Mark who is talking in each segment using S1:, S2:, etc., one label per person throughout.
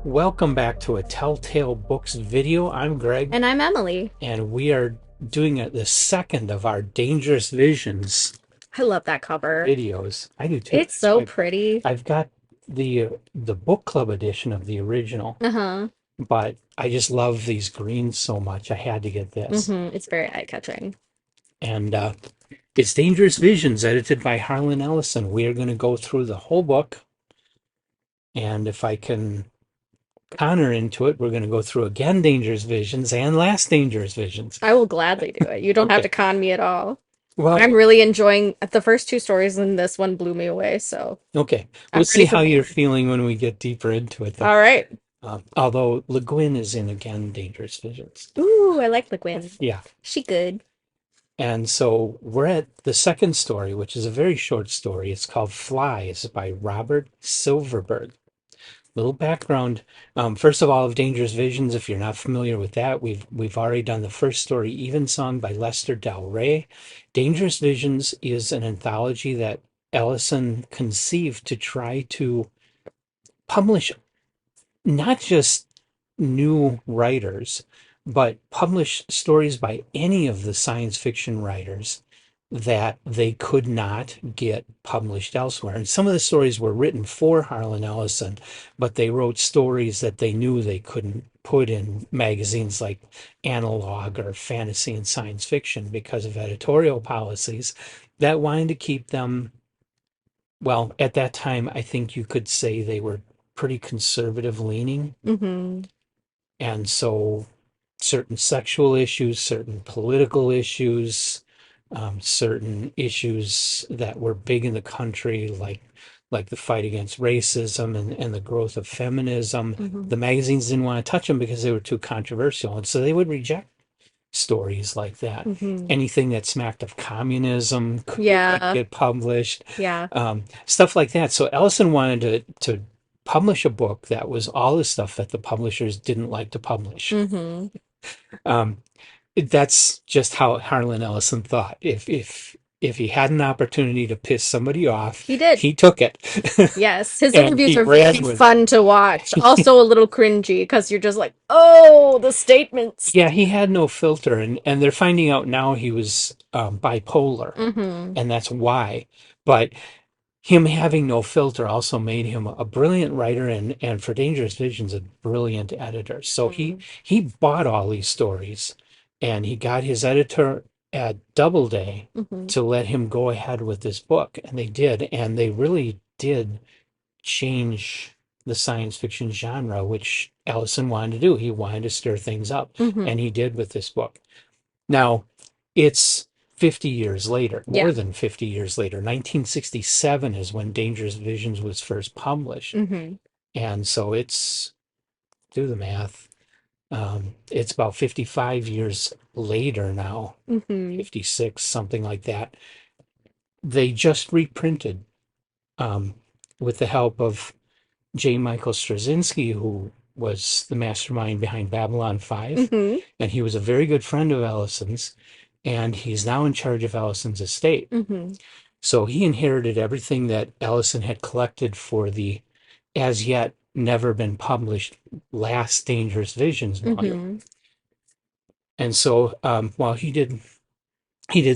S1: Welcome back to a Telltale Books video. I'm Greg,
S2: And I'm Emily.
S1: and we are doing the second of our Dangerous Visions
S2: I love that cover.
S1: videos. I do too.
S2: It's so pretty.
S1: I've got the book club edition of the original,
S2: Uh-huh.
S1: but I just love these greens so much. I had to get this.
S2: It's very eye-catching.
S1: And it's Dangerous Visions, edited by Harlan Ellison. We are going to go through the whole book, and if I can Connor into it, we're going to go through again Dangerous Visions and Last Dangerous Visions.
S2: I will gladly do it. You don't have to
S1: Okay.
S2: con me at all.
S1: Well,
S2: I'm really enjoying the first two stories, and this one blew me away, so
S1: okay.
S2: I'm
S1: We'll see
S2: ready for
S1: how you're
S2: more.
S1: feeling when we get deeper into it, though.
S2: All right.
S1: Although Le Guin is in again Dangerous Visions.
S2: Ooh, I like the Gwen.
S1: Yeah.
S2: She good.
S1: And so we're at the second story, which is a very short story. It's called Flies by Robert Silverberg. Little background. First of all, of Dangerous Visions, if you're not familiar with that, we've already done the first story, Evensong by Lester Del Rey. Dangerous Visions is an anthology that Ellison conceived to try to publish not just new writers, but publish stories by any of the science fiction writers that they could not get published elsewhere. And some of the stories were written for Harlan Ellison, but they wrote stories that they knew they couldn't put in magazines like Analog or Fantasy and Science Fiction because of editorial policies that wanted to keep them, well, at that time, I think you could say they were pretty conservative leaning.
S2: Mm-hmm.
S1: And so certain sexual issues, certain political issues, certain issues that were big in the country, like the fight against racism and the growth of feminism,
S2: Mm-hmm.
S1: the magazines didn't want to touch them because they were too controversial. And so they would reject stories like that.
S2: Mm-hmm.
S1: Anything that smacked of communism couldn't
S2: Yeah.
S1: get published,
S2: Yeah.
S1: stuff like that. So Ellison wanted to publish a book that was all the stuff that the publishers didn't like to publish.
S2: Mm-hmm.
S1: Um, that's just how Harlan Ellison thought. If he had an opportunity to piss somebody off,
S2: He did.
S1: he took it,
S2: Yes, his
S1: and
S2: interviews
S1: he
S2: are
S1: ran
S2: very
S1: with it.
S2: fun to watch. Also a little cringy because you're just like, oh, the statements.
S1: Yeah, he had no filter, and they're finding out now he was bipolar,
S2: Mm-hmm.
S1: and that's why. But him having no filter also made him a brilliant writer and for Dangerous Visions a brilliant editor. So
S2: Mm-hmm.
S1: he bought all these stories and he got his editor at Doubleday
S2: Mm-hmm.
S1: to let him go ahead with this book. And they did, and they really did change the science fiction genre, which Ellison wanted to do. He wanted to stir things up,
S2: Mm-hmm.
S1: and he did with this book. Now, it's 50 years later,
S2: Yeah.
S1: more than 50 years later. 1967 is when Dangerous Visions was first published.
S2: Mm-hmm.
S1: And so it's, do the math, it's about 55 years later now,
S2: Mm-hmm.
S1: 56, something like that. They just reprinted, um, with the help of J. Michael Straczynski, who was the mastermind behind Babylon 5,
S2: Mm-hmm.
S1: and he was a very good friend of Ellison's, and he's now in charge of Ellison's estate.
S2: Mm-hmm.
S1: So he inherited everything that Ellison had collected for the as yet never been published Last Dangerous Visions volume.
S2: Mm-hmm.
S1: And so, well, he did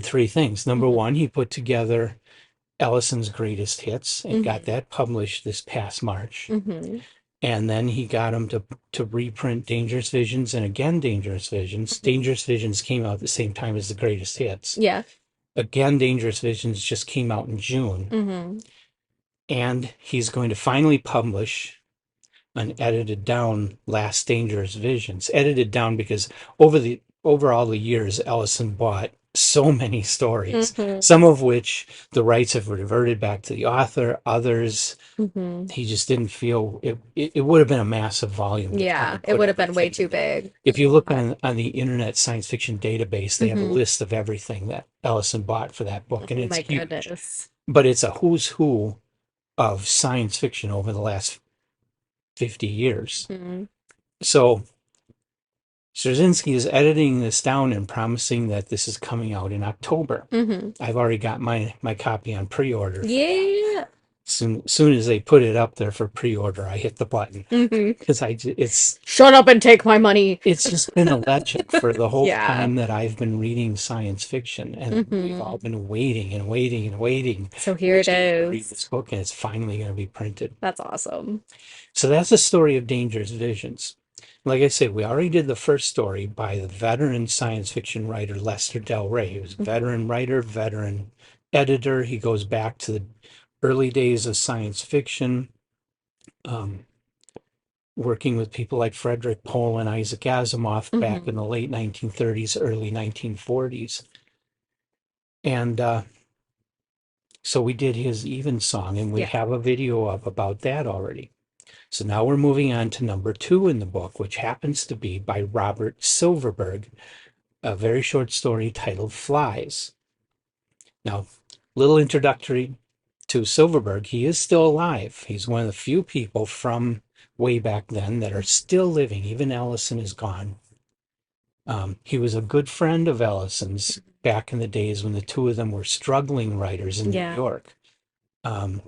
S1: three things. Number
S2: Mm-hmm.
S1: one, he put together Ellison's greatest hits and got
S2: Mm-hmm.
S1: that published this past March.
S2: Mm-hmm.
S1: And then he got him to reprint Dangerous Visions and again Dangerous Visions.
S2: Mm-hmm.
S1: Dangerous Visions came out at the same time as the greatest hits.
S2: Yeah.
S1: Again, Dangerous Visions just came out in June.
S2: Mm-hmm.
S1: And he's going to finally publish an edited down Last Dangerous Visions. Edited down because over all the years, Ellison bought so many stories,
S2: Mm-hmm.
S1: some of which the rights have reverted back to the author, others
S2: Mm-hmm.
S1: he just didn't feel it would have been a massive volume to try
S2: Yeah,
S1: and
S2: it
S1: put
S2: would have been way
S1: everything
S2: too
S1: together.
S2: big.
S1: If you look on the Internet Science Fiction Database, they have a
S2: Mm-hmm.
S1: list of everything that Ellison bought for that book, and
S2: Oh
S1: it's
S2: my
S1: huge.
S2: goodness.
S1: But it's a who's who of science fiction over the last 50 years.
S2: Mm-hmm.
S1: So Straczynski is editing this down and promising that this is coming out in October.
S2: Mm-hmm.
S1: I've already got my copy on pre-order for that.
S2: Yeah.
S1: Soon as they put it up there for pre-order, I hit the button
S2: Hmm.
S1: because
S2: Shut up and take my money.
S1: it's just been a legend for the whole
S2: Yeah.
S1: time that I've been reading science fiction, and we've all
S2: Hmm.
S1: been waiting and waiting and waiting,
S2: So here it
S1: waiting to read
S2: is.
S1: this book, and it's finally going to be printed.
S2: That's awesome.
S1: So that's the story of Dangerous Visions. Like I said, we already did the first story by the veteran science fiction writer Lester Del Rey. He was a veteran writer, veteran editor. He goes back to the early days of science fiction, um, working with people like Frederick Pohl and Isaac Asimov back in
S2: Hmm.
S1: the late 1930s, early 1940s. And so we did his Evensong, and we
S2: Yeah.
S1: have a video up about that already. So now we're moving on to number 2 in the book, which happens to be by Robert Silverberg, a very short story titled Flies. Now, little introductory to Silverberg. He is still alive. He's one of the few people from way back then that are still living. Even Ellison is gone. He was a good friend of Ellison's back in the days when the two of them were struggling writers in New
S2: Yeah.
S1: York. Um,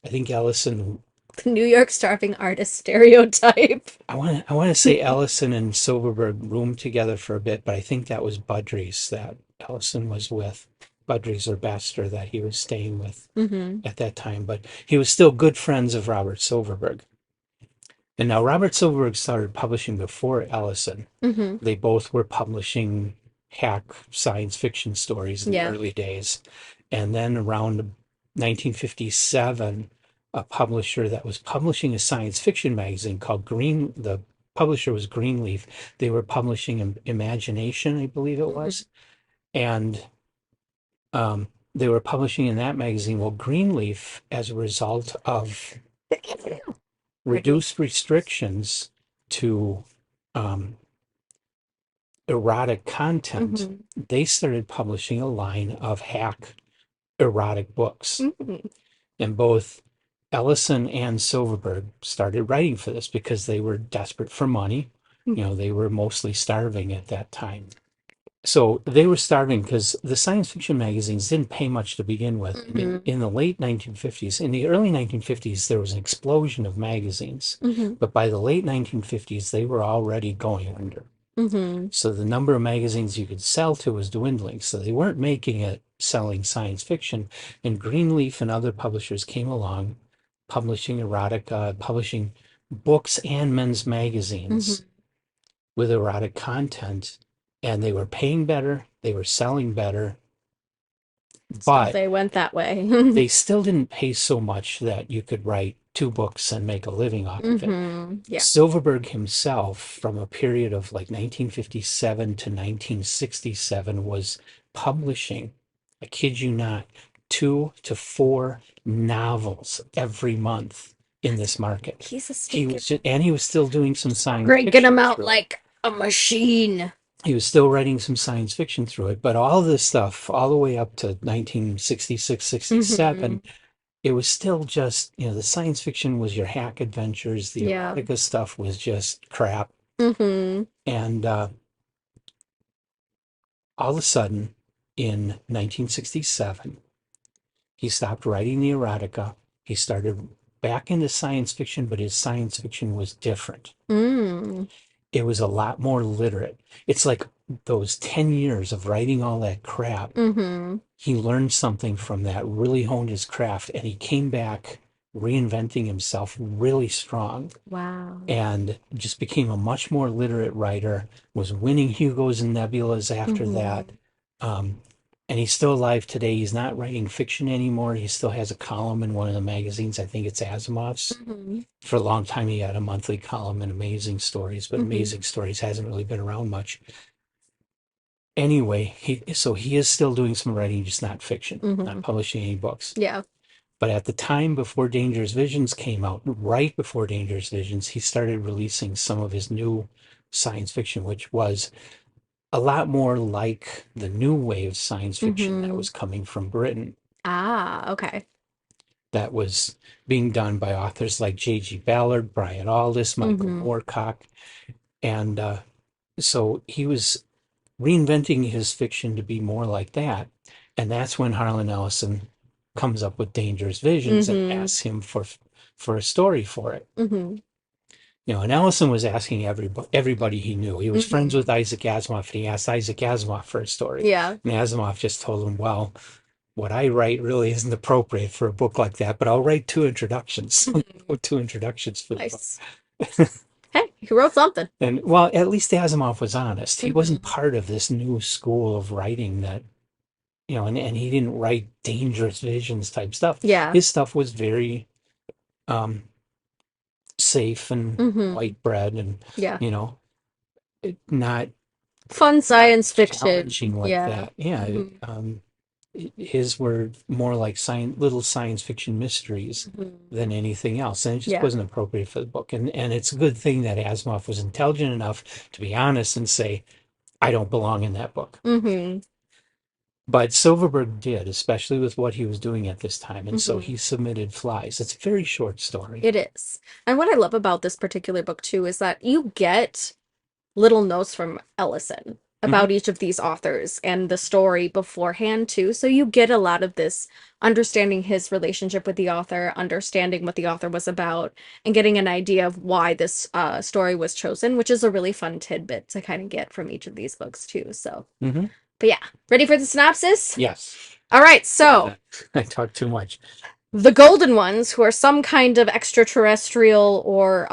S1: I think Ellison
S2: The New York starving artist stereotype.
S1: I want to say Ellison and Silverberg roomed together for a bit, but I think that was Budrys that Ellison was with, Budrys or Bester that he was staying with
S2: Hmm.
S1: at that time. But he was still good friends of Robert Silverberg. And now Robert Silverberg started publishing before Ellison.
S2: Hmm.
S1: They both were publishing hack science fiction stories in the
S2: Yeah.
S1: early days. And then around 1957, a publisher that was publishing a science fiction magazine called the publisher was Greenleaf. They were publishing Imagination, I believe it
S2: Hmm.
S1: was. And they were publishing in that magazine. Well, Greenleaf, as a result of reduced restrictions to um, erotic content,
S2: Hmm.
S1: they started publishing a line of hack erotic books.
S2: Hmm.
S1: And both Ellison and Silverberg started writing for this because they were desperate for money. You know, they were mostly starving at that time. So they were starving because the science fiction magazines didn't pay much to begin with.
S2: Hmm.
S1: In the late 1950s, in the early 1950s, there was an explosion of magazines.
S2: Hmm.
S1: But by the late 1950s, they were already going under.
S2: Hmm.
S1: So the number of magazines you could sell to was dwindling. So they weren't making it selling science fiction. And Greenleaf and other publishers came along, publishing erotica, publishing books and men's magazines
S2: Hmm.
S1: with erotic content. And they were paying better, they were selling better,
S2: So
S1: but
S2: they went that way.
S1: they still didn't pay so much that you could write 2 books and make a living off of it.
S2: Yeah.
S1: Silverberg himself, from a period of like 1957 to 1967, was publishing, I kid you not, 2 to 4 novels every month in this market.
S2: He's a
S1: He
S2: stinker.
S1: was just, and he was still doing some science
S2: Cranking
S1: fiction
S2: him out
S1: through it.
S2: like a machine.
S1: He was still writing some science fiction through it, but all this stuff, all the way up to 1966,
S2: Hmm.
S1: 67, it was still just, the science fiction was your hack adventures. The
S2: Yeah.
S1: erotica stuff was just crap.
S2: Hmm.
S1: And all of a sudden, in 1967, he stopped writing the erotica. He started back into science fiction, but his science fiction was different.
S2: Mm.
S1: It was a lot more literate. It's like those 10 years of writing all that crap.
S2: Hmm.
S1: He learned something from that, really honed his craft, and he came back reinventing himself really strong
S2: Wow.
S1: and just became a much more literate writer, was winning Hugos and Nebulas after
S2: Hmm.
S1: that. Um, and he's still alive today. He's not writing fiction anymore. He still has a column in one of the magazines. I think it's Asimov's.
S2: Hmm.
S1: For a long time, he had a monthly column in Amazing Stories, but
S2: Hmm.
S1: Amazing Stories hasn't really been around much. Anyway, so he is still doing some writing, just not fiction,
S2: Hmm.
S1: not publishing any books.
S2: Yeah.
S1: But at the time before Dangerous Visions came out, right before Dangerous Visions, he started releasing some of his new science fiction, which was a lot more like the new wave science fiction that
S2: Hmm.
S1: was coming from Britain,
S2: Ah, okay.
S1: that was being done by authors like J.G. Ballard, Brian Aldiss, Michael
S2: Hmm.
S1: Moorcock. And so he was reinventing his fiction to be more like that. And that's when Harlan Ellison comes up with Dangerous Visions and
S2: Mm-hmm.
S1: asks him for a story for it.
S2: Mm-hmm.
S1: And Ellison was asking everybody he knew. He was friends
S2: Mm-hmm.
S1: with Isaac Asimov, and he asked Isaac Asimov for a story.
S2: Yeah.
S1: And Asimov just told him, well, what I write really isn't appropriate for a book like that, but I'll write two introductions.
S2: Mm-hmm.
S1: Two introductions for the book.
S2: Nice. Hey, he wrote something.
S1: And well, at least Asimov was honest. He wasn't
S2: Mm-hmm.
S1: part of this new school of writing that, and he didn't write Dangerous Visions type stuff.
S2: Yeah.
S1: His stuff was very um, safe and
S2: Mm-hmm.
S1: white bread and,
S2: Yeah.
S1: you know, not
S2: Fun science fiction.
S1: challenging like
S2: Yeah.
S1: that. Yeah.
S2: Mm-hmm.
S1: His were more like little science fiction mysteries
S2: Mm-hmm.
S1: than anything else. And it just
S2: Yeah.
S1: wasn't appropriate for the book. And it's a good thing that Asimov was intelligent enough to be honest and say, I don't belong in that book.
S2: Mm-hmm.
S1: But Silverberg did, especially with what he was doing at this time. And so
S2: Mm-hmm.
S1: he submitted Flies. It's a very short story.
S2: It is. And what I love about this particular book too is that you get little notes from Ellison
S1: Hmm.
S2: about each of these authors and the story beforehand too. So you get a lot of this understanding his relationship with the author, understanding what the author was about, and getting an idea of why this story was chosen, which is a really fun tidbit to kind of get from each of these books too. So,
S1: Hmm.
S2: but yeah, ready for the synopsis?
S1: Yes.
S2: All right, so
S1: I talked too much.
S2: the Golden Ones, who are some kind of extraterrestrial or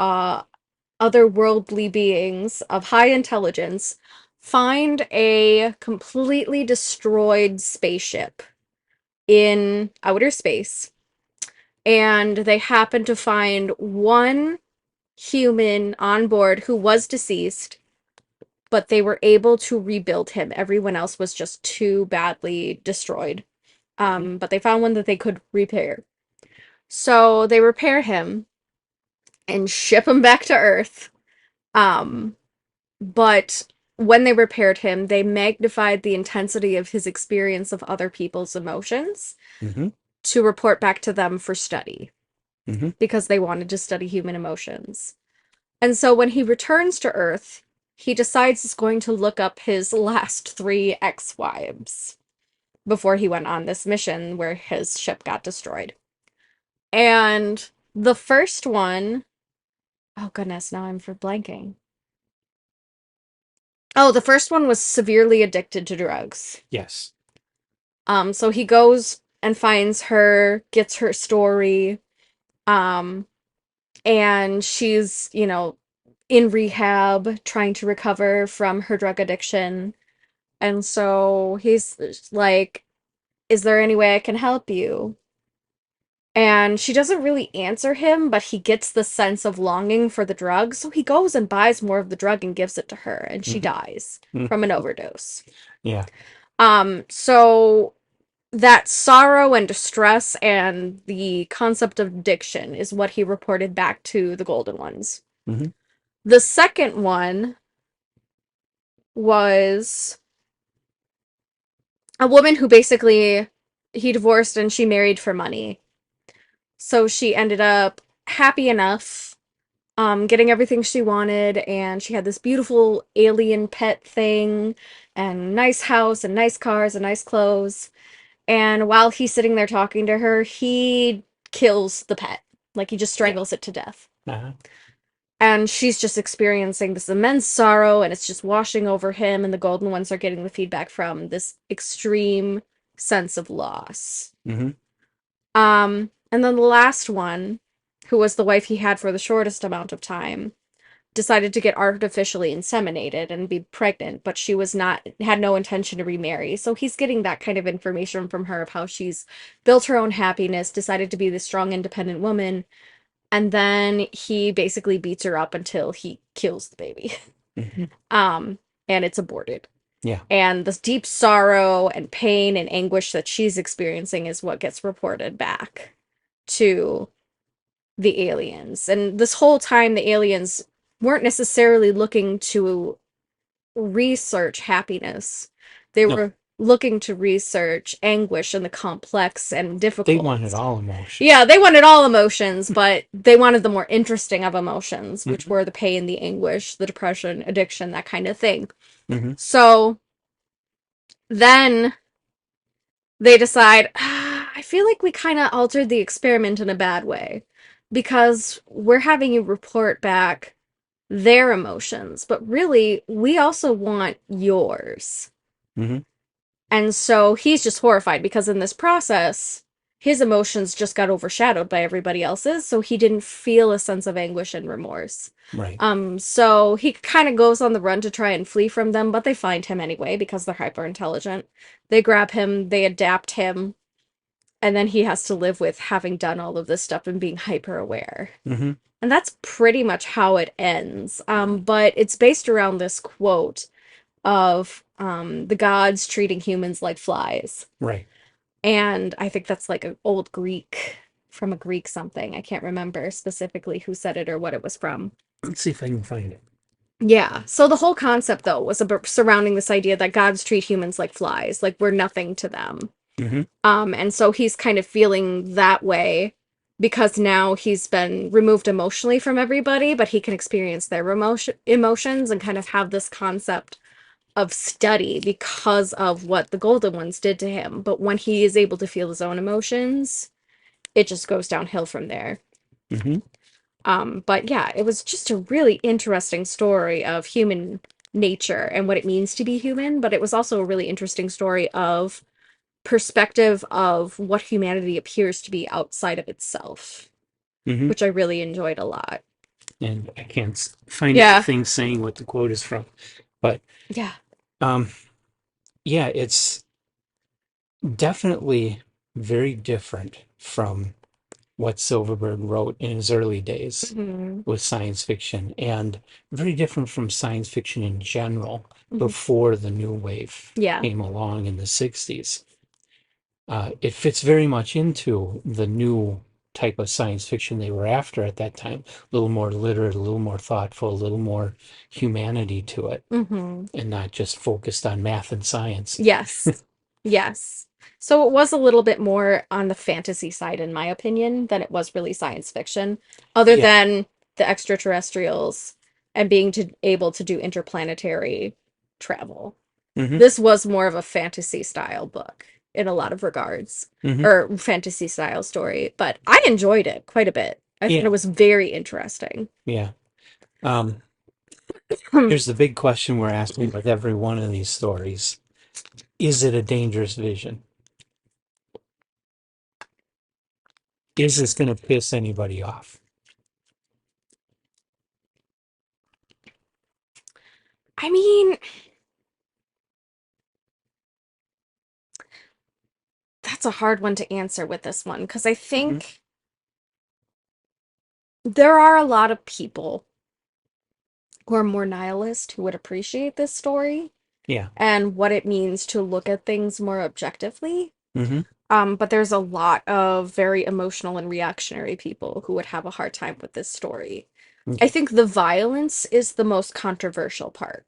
S2: otherworldly beings of high intelligence, find a completely destroyed spaceship in outer space, and they happen to find one human on board who was deceased, but they were able to rebuild him. Everyone else was just too badly destroyed. But they found one that they could repair. So they repair him and ship him back to Earth. Um, but when they repaired him, they magnified the intensity of his experience of other people's emotions
S1: Hmm.
S2: to report back to them for study
S1: Hmm.
S2: because they wanted to study human emotions. And so when he returns to Earth, he decides he's going to look up his last three ex-wives before he went on this mission where his ship got destroyed. And the first one, oh goodness, now I'm for blanking. Oh, the first one was severely addicted to drugs.
S1: Yes.
S2: So he goes and finds her, gets her story, um, and she's, in rehab, trying to recover from her drug addiction. And so he's like, is there any way I can help you? And she doesn't really answer him, but he gets the sense of longing for the drug, so he goes and buys more of the drug and gives it to her, and she
S1: Hmm.
S2: dies
S1: Hmm.
S2: from an overdose.
S1: Yeah.
S2: So that sorrow and distress and the concept of addiction is what he reported back to the Golden Ones.
S1: Hmm.
S2: The second one was a woman who basically he divorced and she married for money. So she ended up happy enough, getting everything she wanted, and she had this beautiful alien pet thing, and nice house, and nice cars, and nice clothes. And while he's sitting there talking to her, he kills the pet. Like he just
S1: Yeah.
S2: strangles it to death.
S1: Uh-huh.
S2: And she's just experiencing this immense sorrow, and it's just washing over him, and the Golden Ones are getting the feedback from this extreme sense of loss.
S1: Hmm.
S2: And then the last one, who was the wife he had for the shortest amount of time, decided to get artificially inseminated and be pregnant, but she was not, had no intention to remarry. So he's getting that kind of information from her of how she's built her own happiness, decided to be this strong, independent woman, and then he basically beats her up until he kills the baby.
S1: Hmm.
S2: Um, and it's aborted.
S1: Yeah.
S2: And the deep sorrow and pain and anguish that she's experiencing is what gets reported back to the aliens. And this whole time, the aliens weren't necessarily looking to research happiness. They
S1: No,
S2: were looking to research anguish and the complex and
S1: they
S2: difficult.
S1: wanted all emotion.
S2: Yeah, they wanted all emotions, but they wanted the more interesting of emotions, which
S1: Hmm.
S2: were the pain, the anguish, the depression, addiction, that kind of thing.
S1: Hmm.
S2: So then they decide, I I feel like we kind of altered the experiment in a bad way because we're having you report back their emotions, but really, we also want yours.
S1: Hmm.
S2: And so he's just horrified because in this process, his emotions just got overshadowed by everybody else's, so he didn't feel a sense of anguish and remorse.
S1: Right.
S2: So he kind of goes on the run to try and flee from them, but they find him anyway because they're hyper intelligent. They grab him, they adapt him, and then he has to live with having done all of this stuff and being hyper aware.
S1: Hmm.
S2: And that's pretty much how it ends. But it's based around this quote of the gods treating humans like flies.
S1: Right.
S2: And I think that's like an old Greek from a Greek something. I can't remember specifically who said it or what it was from.
S1: Let's see if I can find it.
S2: Yeah. So the whole concept though was about surrounding this idea that gods treat humans like flies, like we're nothing to them.
S1: Hmm.
S2: And so he's kind of feeling that way because now he's been removed emotionally from everybody, but he can experience their emotions and kind of have this concept of study because of what the Golden Ones did to him. But when he is able to feel his own emotions, it just goes downhill from there.
S1: Hmm.
S2: But yeah, it was just a really interesting story of human nature and what it means to be human, but it was also a really interesting story of perspective of what humanity appears to be outside of itself,
S1: Hmm.
S2: which I really enjoyed a lot.
S1: And I can't find
S2: Yeah.
S1: anything saying what the quote is from, but
S2: Yeah.
S1: um, yeah, it's definitely very different from what Silverberg wrote in his early days
S2: Hmm.
S1: with science fiction, and very different from science fiction in general
S2: Hmm.
S1: before the new wave
S2: Yeah.
S1: came along in the 60s. It fits very much into the new type of science fiction they were after at that time. A little more literate, a little more thoughtful, a little more humanity to it,
S2: Hmm.
S1: and not just focused on math and science.
S2: Yes. Yes. So it was a little bit more on the fantasy side, in my opinion, than it was really science fiction, other
S1: Yeah.
S2: than the extraterrestrials and being able to do interplanetary travel.
S1: Hmm.
S2: This was more of a fantasy style book in a lot of regards,
S1: Hmm.
S2: or fantasy style story, but I enjoyed it quite a bit. I thought it
S1: Yeah.
S2: was very interesting.
S1: Yeah. Um, Here's the big question we're asking with every one of these stories. Is it a dangerous vision? Is this going to piss anybody off?
S2: I mean, that's a hard one to answer with this one because I
S1: Hmm.
S2: think there are a lot of people who are more nihilist who would appreciate this story
S1: Yeah.
S2: and what it means to look at things more objectively.
S1: Hmm.
S2: But there's a lot of very emotional and reactionary people who would have a hard time with this story. I
S1: Okay.
S2: think the violence is the most controversial part.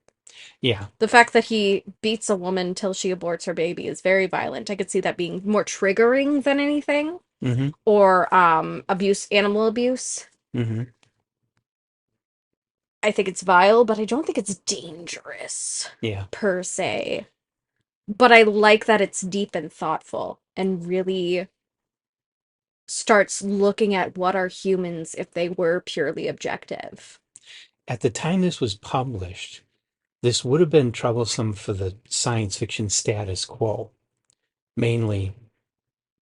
S1: Yeah.
S2: The fact that he beats a woman till she aborts her baby is very violent. I could see that being more triggering than anything,
S1: Hmm.
S2: or abuse, animal abuse.
S1: Hmm.
S2: I think it's vile, but I don't think it's dangerous
S1: Yeah.
S2: per se. But I like that it's deep and thoughtful and really starts looking at what are humans if they were purely objective.
S1: At the time this was published, this would have been troublesome for the science fiction status quo, mainly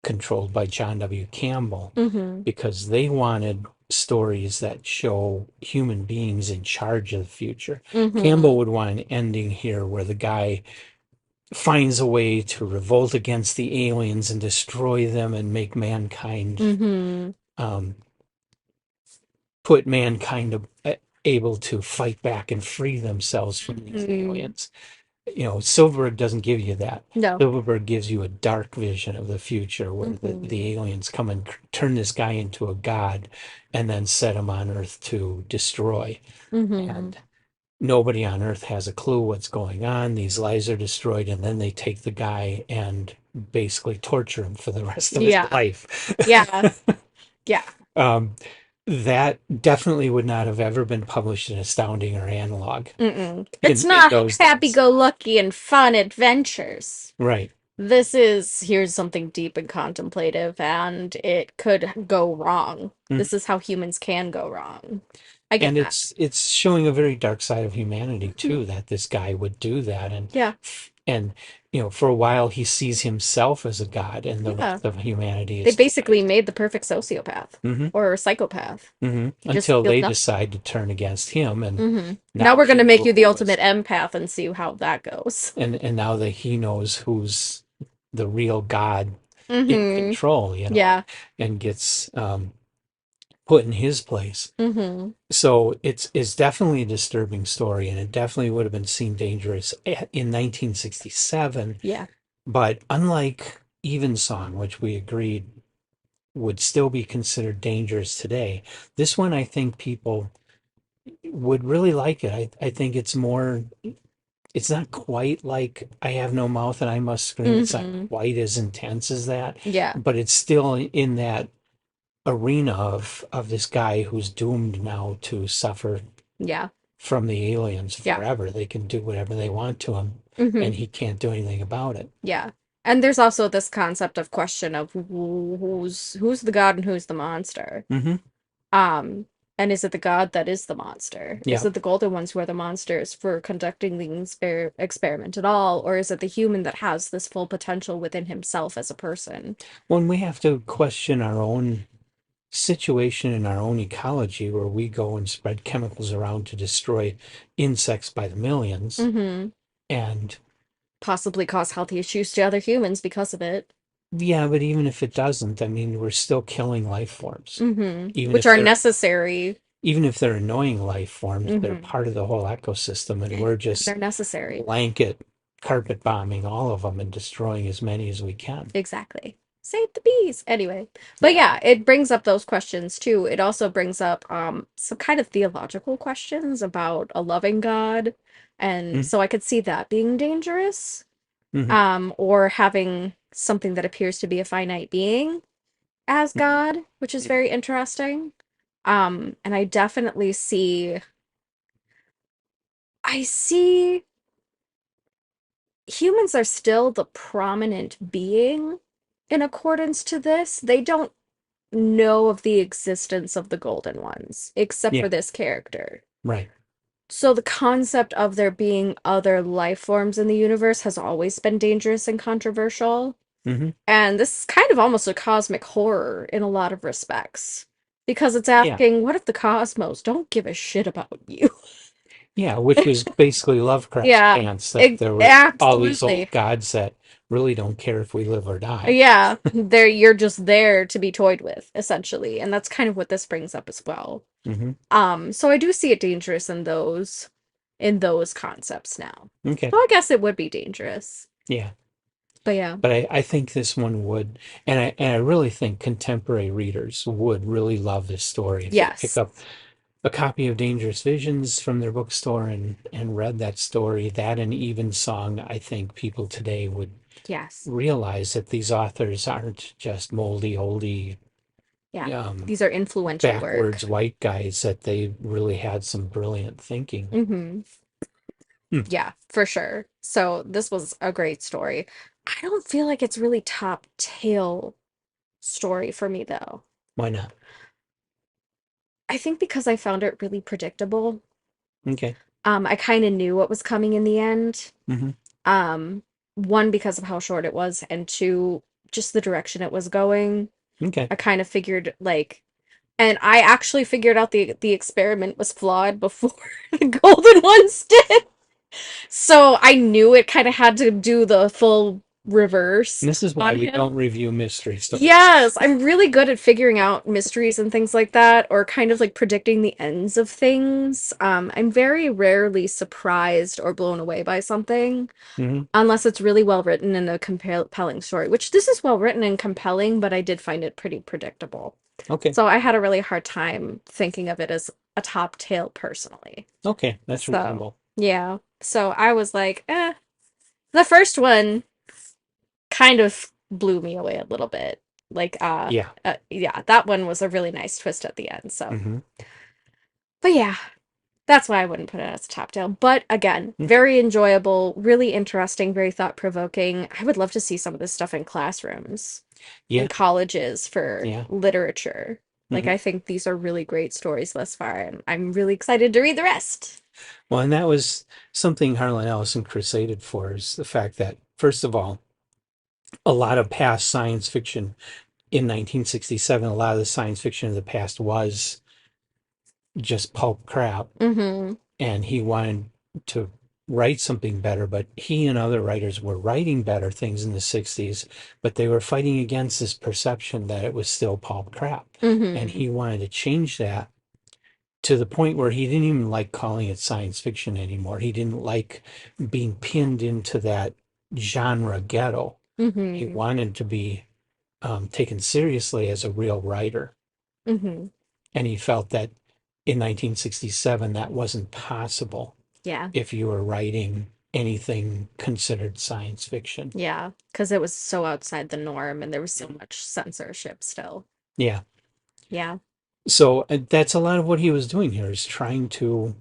S1: controlled by John W. Campbell,
S2: Mm-hmm.
S1: because they wanted stories that show human beings in charge of the future.
S2: Mm-hmm.
S1: Campbell would want an ending here where the guy finds a way to revolt against the aliens and destroy them and make mankind,
S2: Mm-hmm.
S1: um, put mankind able to fight back and free themselves from these
S2: Mm.
S1: aliens. Silverberg doesn't give you that.
S2: No.
S1: Silverberg gives you a dark vision of the future where
S2: Mm-hmm.
S1: the aliens come and turn this guy into a god and then set him on Earth to destroy.
S2: Mm-hmm.
S1: And nobody on Earth has a clue what's going on. These lives are destroyed, and then they take the guy and basically torture him for the rest of his
S2: Yeah.
S1: life.
S2: Yeah. Yeah.
S1: um, that definitely would not have ever been published in Astounding or Analog
S2: Mm-mm. It's
S1: in
S2: not
S1: those days.
S2: happy-go-lucky and fun adventures.
S1: Right.
S2: here's something deep and contemplative, and it could go wrong.
S1: Mhm.
S2: This is how humans can go wrong. I get
S1: And
S2: that.
S1: it's showing a very dark side of humanity
S2: Mhm.
S1: too, that this guy would do that.
S2: Yeah,
S1: And for a while he sees himself as a god, and the
S2: yeah.
S1: rest of humanity
S2: They
S1: is
S2: basically
S1: toys.
S2: made the perfect sociopath
S1: Hmm.
S2: or psychopath. He just
S1: Until
S2: feels
S1: they
S2: nothing.
S1: decide to turn against him, and
S2: Now
S1: now
S2: we're gonna
S1: he
S2: make you the
S1: rules,
S2: ultimate empath and see how that goes.
S1: and now that he knows who's the real god in
S2: Mm-hmm.
S1: control,
S2: Yeah.
S1: and gets put in his place.
S2: Mm-hmm.
S1: So it's definitely a disturbing story, and it definitely would have been seen dangerous in 1967.
S2: Yeah.
S1: But unlike Evensong, which we agreed would still be considered dangerous today, this one I think people would really like it. I think it's more, it's not quite like I Have No Mouth and I Must Scream. It's not
S2: Mm-hmm.
S1: quite as intense as that,
S2: Yeah.
S1: but it's still in that arena of this guy who's doomed now to suffer
S2: Yeah.
S1: from the aliens
S2: Yeah.
S1: forever. They can do whatever they want to him, and
S2: Mm-hmm.
S1: he can't do anything about it.
S2: Yeah. And there's also this concept of question of who's the god and who's the monster.
S1: Hmm.
S2: Um, and is it the god that is the monster? Is
S1: Yep.
S2: it the golden ones who are the monsters for conducting the experiment at all, or is it the human that has this full potential within himself as a person?
S1: When we have to question our own situation in our own ecology, where we go and spread chemicals around to destroy insects by the millions,
S2: Mm-hmm.
S1: and
S2: Possibly cause health issues to other humans because of it.
S1: yeah, but even if it doesn't, I mean, we're still killing life forms.
S2: Mm-hmm.
S1: Even
S2: Which
S1: if
S2: are
S1: they're
S2: necessary.
S1: even if they're annoying life forms, they're
S2: Mm-hmm.
S1: part of the whole ecosystem, and we're
S2: And they're
S1: just
S2: necessary.
S1: blanket carpet bombing all of them and destroying as many as we can.
S2: Exactly. Save the bees. Anyway. But
S1: Yeah.
S2: yeah, it brings up those questions too. It also brings up some kind of theological questions about a loving God. And
S1: Mm-hmm.
S2: so I could see that being dangerous.
S1: Mm-hmm.
S2: Or having something that appears to be a finite being as God, which is very interesting. And I see humans are still the prominent being in accordance to this. They don't know of the existence of the golden ones, except
S1: Yeah.
S2: for this character.
S1: Right.
S2: So the concept of there being other life forms in the universe has always been dangerous and controversial.
S1: Mm-hmm.
S2: And this is kind of almost a cosmic horror in a lot of respects. Because it's
S1: Yeah.
S2: asking, what if the cosmos don't give a shit about you?
S1: Yeah, which was basically Lovecraft's
S2: Yeah,
S1: stance, that there was all these old
S2: absolutely.
S1: gods that really don't care if we live or die.
S2: Yeah, you're just there to be toyed with, essentially. And that's kind of what this brings up as well.
S1: Hmm.
S2: So I do see it dangerous in those concepts now.
S1: Okay.
S2: So I guess it would be dangerous.
S1: Yeah.
S2: But yeah.
S1: But I think this one would, and I really think contemporary readers would really love this story if they pick
S2: Yes.
S1: up a copy of Dangerous Visions from their bookstore and read that story. That and Evensong, I think people today would
S2: Yes.
S1: realize that these authors aren't just moldy, oldie,
S2: Yeah.
S1: um,
S2: These are influential
S1: backwards
S2: work.
S1: white guys, that they really had some brilliant thinking.
S2: Hmm.
S1: Hmm.
S2: Yeah, for sure. So this was a great story. I don't feel like it's really top tail story for me though.
S1: Why not?
S2: I think because I found it really predictable.
S1: Okay.
S2: I kind of knew what was coming in the end.
S1: Hmm.
S2: Um, one, because of how short it was, and two, just the direction it was going.
S1: Okay.
S2: I kind of figured like, and I actually figured out the experiment was flawed before the golden ones did. So I knew it kind of had to do the full
S1: And
S2: reverse
S1: this is why
S2: on
S1: we
S2: him.
S1: don't review mystery stories.
S2: Yes, I'm really good at figuring out mysteries and things like that, or kind of like predicting the ends of things. I'm very rarely surprised or blown away by something,
S1: Hmm.
S2: unless it's really well written and a compelling story, which this is well written and compelling, but I did find it pretty predictable.
S1: Okay.
S2: So I had a really hard time thinking of it as a top tale personally.
S1: Okay. That's
S2: So,
S1: reasonable.
S2: yeah. So I was like, eh. The first one kind of blew me away a little bit. Like,
S1: Yeah.
S2: yeah, that one was a really nice twist at the end. So,
S1: Hmm.
S2: but yeah, That's why I wouldn't put it as a top tale. But again,
S1: Okay.
S2: very enjoyable, really interesting, very thought-provoking. I would love to see some of this stuff in classrooms, in
S1: Yeah.
S2: colleges for
S1: Yeah.
S2: literature. Like,
S1: Hmm.
S2: I think these are really great stories thus far, and I'm really excited to read the rest.
S1: Well, and that was something Harlan Ellison crusaded for, is the fact that, first of all, a lot of past science fiction in 1967, a lot of the science fiction of the past was just pulp crap,
S2: Mm-hmm.
S1: and he wanted to write something better, but he and other writers were writing better things in the 60s, but they were fighting against this perception that it was still pulp crap. And
S2: Mm-hmm.
S1: he wanted to change that to the point where he didn't even like calling it science fiction anymore. He didn't like being pinned into that genre ghetto. He
S2: Mm-hmm.
S1: wanted to be taken seriously as a real writer.
S2: Mm-hmm.
S1: And he felt that in 1967, that wasn't possible
S2: Yeah.
S1: if you were writing anything considered science fiction.
S2: Yeah. Because it was so outside the norm and there was so much censorship still.
S1: Yeah.
S2: Yeah.
S1: So that's a lot of what he was doing here, is trying to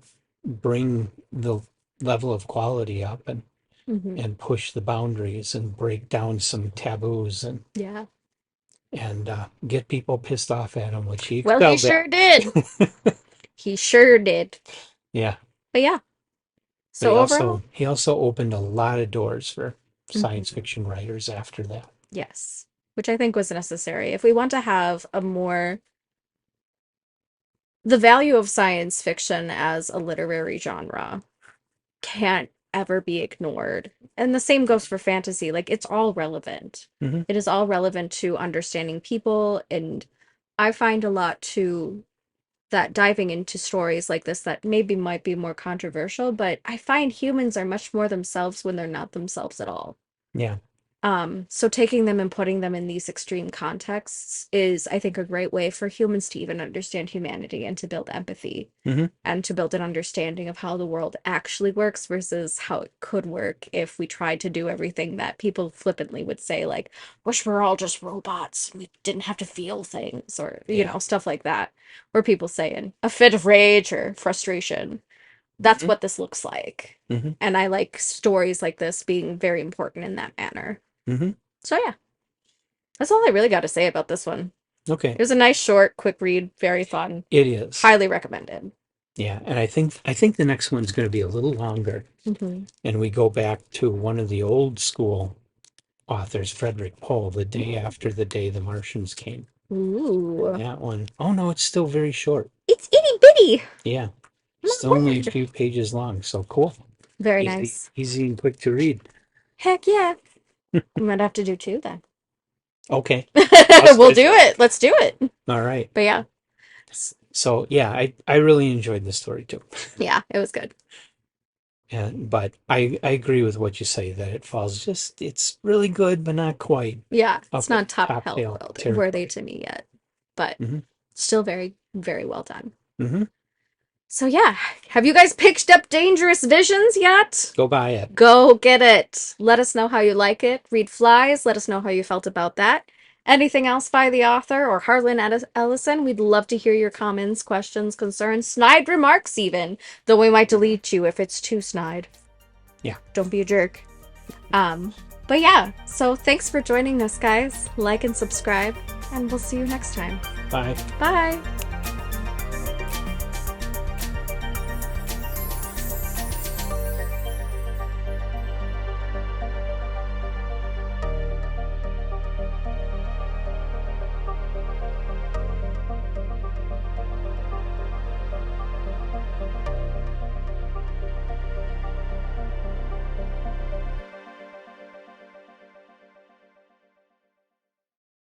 S1: bring the level of quality up
S2: Mm-hmm.
S1: and push the boundaries and break down some taboos
S2: Yeah.
S1: and get people pissed off at him, which he
S2: Well, he
S1: excelled
S2: sure
S1: at.
S2: did. He sure did.
S1: Yeah.
S2: But yeah.
S1: But he
S2: So overall,
S1: also he also opened a lot of doors for science
S2: mhm,
S1: fiction writers after that.
S2: yes, which I think was necessary. If we want to have a more, the value of science fiction as a literary genre can't ever be ignored. And the same goes for fantasy. Like, it's all relevant.
S1: Hmm.
S2: It is all relevant to understanding people. And I find a lot to that diving into stories like this that maybe might be more controversial, but I find humans are much more themselves when they're not themselves at all.
S1: Yeah.
S2: So taking them and putting them in these extreme contexts is, I think, a great way for humans to even understand humanity and to build empathy
S1: Hmm.
S2: and to build an understanding of how the world actually works versus how it could work if we tried to do everything that people flippantly would say, like, wish we're all just robots and we didn't have to feel things, or,
S1: Yeah.
S2: stuff like that. Or people saying a fit of rage or frustration. That's
S1: Hmm.
S2: what this looks like.
S1: Hmm.
S2: And I like stories like this being very important in that manner.
S1: Hmm.
S2: So yeah, that's all I really got to say about this one.
S1: Okay.
S2: It was a nice, short, quick read, very fun.
S1: It is.
S2: Highly recommended.
S1: Yeah. And I think the next one's going to be a little longer,
S2: Hmm.
S1: and we go back to one of the old school authors, Frederick Pohl, The Day After the Day the Martians Came. And
S2: Ooh.
S1: that one, oh no, it's still very short.
S2: It's itty bitty.
S1: Yeah.
S2: My
S1: Still only a
S2: word.
S1: few pages long. So cool.
S2: Very
S1: Easy,
S2: nice.
S1: easy and quick to read.
S2: Heck yeah. We might have to do two then.
S1: Okay. I'll
S2: We'll do
S1: schedule it.
S2: it. Let's do it.
S1: All right.
S2: But yeah,
S1: So yeah, I really enjoyed the story too.
S2: yeah, it was good.
S1: But I agree with what you say, that it falls just, it's really good, but not quite
S2: Yeah, it's
S1: up at
S2: not top
S1: top
S2: hell
S1: tail
S2: worthy
S1: territory.
S2: to me yet, but
S1: Hmm.
S2: still very, very well done.
S1: Hmm.
S2: So yeah, have you guys picked up Dangerous Visions yet?
S1: Go buy it.
S2: Go get it. Let us know how you like it. Read Flies. Let us know how you felt about that. Anything else by the author or Harlan Ellison? We'd love to hear your comments, questions, concerns, snide remarks, even, though we might delete you if it's too snide.
S1: Yeah.
S2: Don't be a jerk. Um, but yeah, so thanks for joining us, guys. Like and subscribe, and we'll see you next time.
S1: Bye.
S2: Bye.